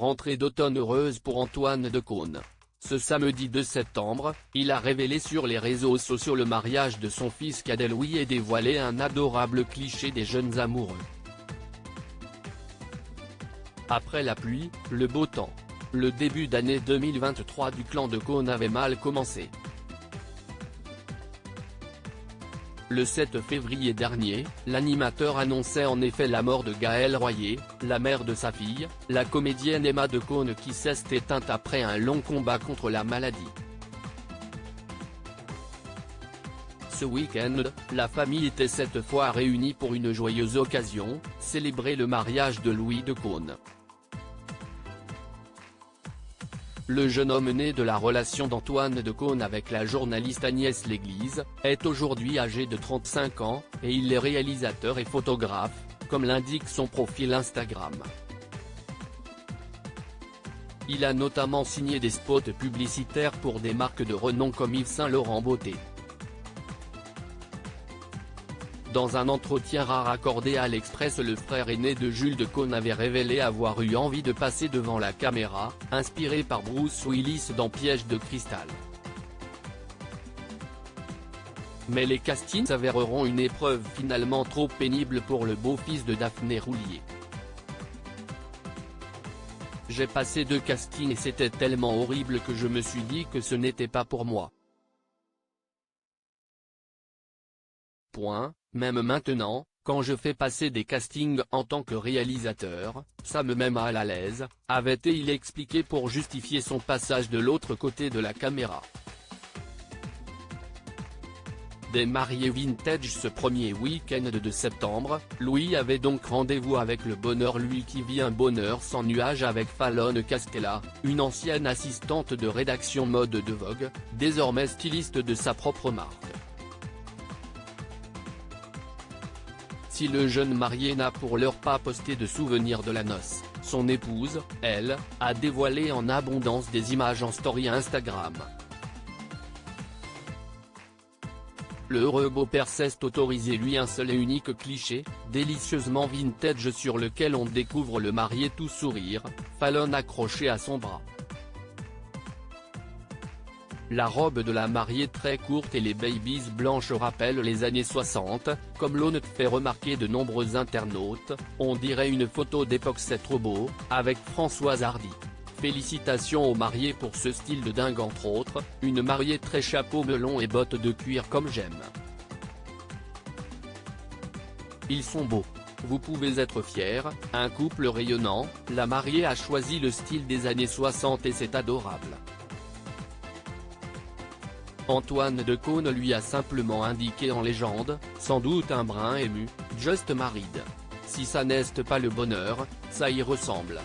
rentrée d'automne heureuse pour Antoine de Caunes. Ce samedi 2 septembre, il a révélé sur les réseaux sociaux le mariage de son fils cadet Louis et dévoilé un adorable cliché des jeunes amoureux. Après la pluie, le beau temps. Le début d'année 2023 du clan de Caunes avait mal commencé. Le 7 février dernier, l'animateur annonçait en effet la mort de Gaëlle Royer, la mère de sa fille, la comédienne Emma de Caunes qui s'est éteinte après un long combat contre la maladie. Ce week-end, la famille était cette fois réunie pour une joyeuse occasion, célébrer le mariage de Louis de Caunes. Le jeune homme né de la relation d'Antoine de Caunes avec la journaliste Agnès Léglise, est aujourd'hui âgé de 35 ans, et il est réalisateur et photographe, comme l'indique son profil Instagram. Il a notamment signé des spots publicitaires pour des marques de renom comme Yves Saint Laurent Beauté. Dans un entretien rare accordé à l'Express, le frère aîné de Jules de Caunes avait révélé avoir eu envie de passer devant la caméra, inspiré par Bruce Willis dans Piège de cristal. Mais les castings s'avéreront une épreuve finalement trop pénible pour le beau-fils de Daphné Roulier. J'ai passé 2 castings et c'était tellement horrible que je me suis dit que ce n'était pas pour moi. Même maintenant, quand je fais passer des castings en tant que réalisateur, ça me met mal à l'aise, avait-il expliqué pour justifier son passage de l'autre côté de la caméra. Des mariés vintage ce premier week-end de septembre, Louis avait donc rendez-vous avec le bonheur, lui qui vit un bonheur sans nuage avec Fallon Castella, une ancienne assistante de rédaction mode de Vogue, désormais styliste de sa propre marque. Si le jeune marié n'a pour l'heure pas posté de souvenirs de la noce, son épouse, elle, a dévoilé en abondance des images en story Instagram. Le heureux beau-père s'est autorisé lui un seul et unique cliché, délicieusement vintage sur lequel on découvre le marié tout sourire, Fallon accroché à son bras. La robe de la mariée très courte et les babies blanches rappellent les années 60, comme l'ont fait remarquer de nombreux internautes, on dirait une photo d'époque, c'est trop beau, avec Françoise Hardy. Félicitations aux mariés pour ce style de dingue, entre autres, une mariée très chapeau melon et bottes de cuir comme j'aime. Ils sont beaux. Vous pouvez être fiers, un couple rayonnant, la mariée a choisi le style des années 60 et c'est adorable. Antoine de Caunes lui a simplement indiqué en légende, sans doute un brin ému, « Just married. Si ça n'est pas le bonheur, ça y ressemble.